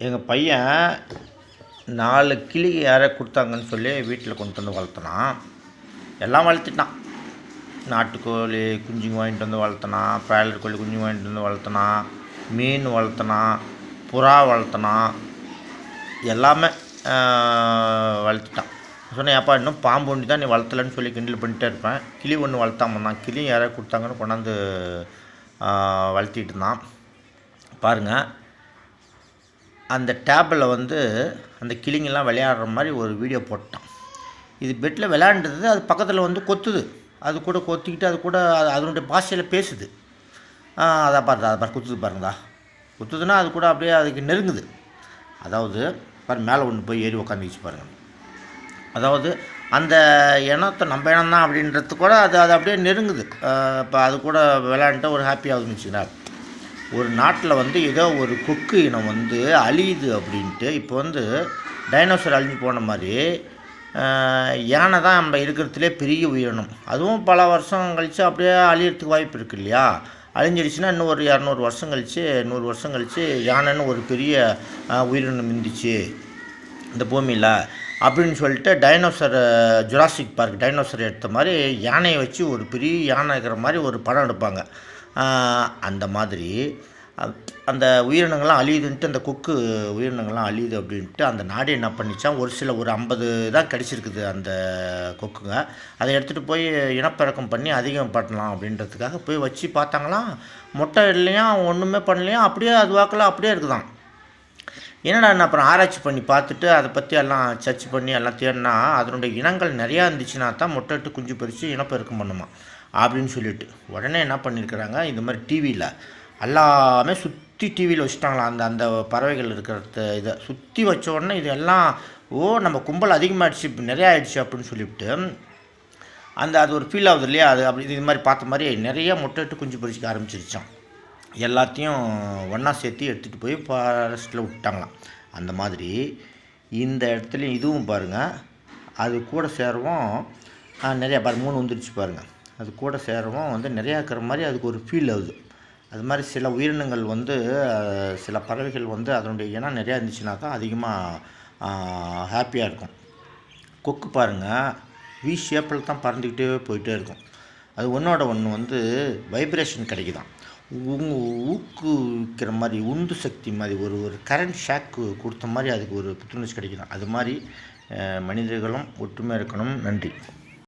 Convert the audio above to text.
எங்கள் பையன் 4 கிளி யாரோ கொடுத்தாங்கன்னு சொல்லி வீட்டில் கொண்டு வந்து வளர்த்தனான். எல்லாம் வளர்த்திட்டான். நாட்டுக்கோழி குஞ்சுங்க வாங்கிட்டு வந்து வளர்த்தனான், பிராய்லர் கோழி குஞ்சு வாங்கிட்டு வந்து வளர்த்தனான், மீன் வளர்த்தனான், புறா வளர்த்தனான், எல்லாமே வளர்த்துட்டான். சொன்னேன், ஏப்பா இன்னும் பாம்பு ஒன்று தான் நீ வளர்த்தலன்னு சொல்லி கிண்டல் பண்ணிட்டே இருப்பேன். கிளி ஒன்று வளர்த்தாம தான், கிளி யாராவது கொடுத்தாங்கன்னு கொண்டாந்து வளர்த்திட்டு இருந்தான். பாருங்கள், அந்த டேப்பில் அந்த கிளிங்கெல்லாம் விளையாடுற மாதிரி ஒரு வீடியோ போட்டான். இது பெட்டில் விளையாண்டுது, அது பக்கத்தில் கொத்துது. அது கூட கொத்திக்கிட்டு அது கூட அதனுடைய பாஷையில் பேசுது. அதை பார்த்து குத்துது பாருங்கதா. குத்துதுன்னா அது கூட அப்படியே அதுக்கு நெருங்குது. அதாவது மேலே ஒன்று போய் ஏறி உக்காந்துச்சு பாருங்கள். அதாவது அந்த இனத்தை நம்ம இனம் தான் அப்படின்றது கூட அது அப்படியே நெருங்குது. இப்போ அது கூட விளையாண்டுட்டு ஒரு ஹாப்பியாகுதுன்னு வச்சுக்கிறார். ஒரு நாட்டில் ஏதோ ஒரு கொக்கு இனம் அழியுது அப்படின்ட்டு. இப்போ டைனோசர் அழிஞ்சு போன மாதிரி யானை தான் நம்ம இருக்கிறதுலே பெரிய உயிரினம். அதுவும் பல வருஷம் கழித்து அப்படியே அழியறதுக்கு வாய்ப்பு இருக்குது இல்லையா? அழிஞ்சிடுச்சுன்னா இன்னும் ஒரு 200 வருஷம் கழித்து 100 வருஷம் கழித்து யானைன்னு ஒரு பெரிய உயிரினம் இருந்துச்சு இந்த பூமியில் அப்படின்னு சொல்லிட்டு டைனோசர் ஜுராசிக் பார்க் டைனோசர் எடுத்த மாதிரி யானையை வச்சு ஒரு பெரிய யானை இருக்கிற மாதிரி ஒரு படம் எடுப்பாங்க. அந்த மாதிரி அந்த உயிரினங்கள்லாம் அழியுதுன்ட்டு, அந்த கொக்கு உயிரினங்கள்லாம் அழியுது அப்படின்ட்டு அந்த நாடு என்ன பண்ணிச்சான், ஒரு 50 தான் கிடச்சிருக்குது அந்த கொக்குங்க. அதை எடுத்துகிட்டு போய் இனப்பெருக்கம் பண்ணி அதிகம் பண்ணலாம் அப்படின்றதுக்காக போய் வச்சு பார்த்தாங்களாம். மொட்டை இல்லையா, ஒன்றுமே பண்ணலையா, அப்படியே அது வாக்கில் அப்படியே இருக்குதான். என்னடா அப்புறம் ஆராய்ச்சி பண்ணி பார்த்துட்டு அதை பற்றி எல்லாம் சர்ச் பண்ணி எல்லாம் தேடினா அதனுடைய இனங்கள் நிறையா இருந்துச்சுன்னா தான் முட்டைட்டு குஞ்சு பறித்து இனப்பெருக்கம் பண்ணுமா அப்படின்னு சொல்லிட்டு உடனே என்ன பண்ணியிருக்கிறாங்க, இந்த மாதிரி டிவியில் எல்லாமே சுற்றி டிவியில் வச்சுட்டாங்களா. அந்த பறவைகள் இருக்கிற இதை சுற்றி வச்ச உடனே இது எல்லாம் நம்ம கும்பல் அதிகமாகிடுச்சு, இப்போ நிறையா ஆகிடுச்சு அப்படின்னு சொல்லிவிட்டு அது ஒரு ஃபீல் ஆகுது இல்லையா? அது அப்படி இது மாதிரி பார்த்த மாதிரி நிறைய முட்டைட்டு குஞ்சு பறிச்சிக்க ஆரம்பிச்சிருச்சான். எல்லாத்தையும் ஒன்றா சேர்த்து எடுத்துகிட்டு போய் ஃபாரஸ்ட்டில் விட்டாங்களாம். அந்த மாதிரி இந்த இடத்துல இதுவும் பாருங்கள், அது கூட சேரவும் நிறையா 3 வந்துருச்சு பாருங்கள். அது கூட சேரவும் நிறையா இருக்கிற மாதிரி அதுக்கு ஒரு ஃபீல் ஆகுது. அது மாதிரி சில உயிரினங்கள் சில பறவைகள் அதனுடைய இனம் நிறையா இருந்துச்சுனாக்கா அதிகமாக ஹாப்பியாக இருக்கும். கொக்கு பாருங்கள், வி ஷேப்பில் தான் பறந்துக்கிட்டே போயிட்டே இருக்கும். அது ஒன்றோட ஒன்று வைப்ரேஷன் கிடைக்குதான், ஊக்குவிக்கிற மாதிரி, உந்து சக்தி மாதிரி, ஒரு கரண்ட் ஷாக்கு கொடுத்த மாதிரி அதுக்கு ஒரு புத்துணர்ச்சி கிடைக்குதான். அது மாதிரி மனிதர்களும் ஒற்றுமையாக இருக்கணும். நன்றி.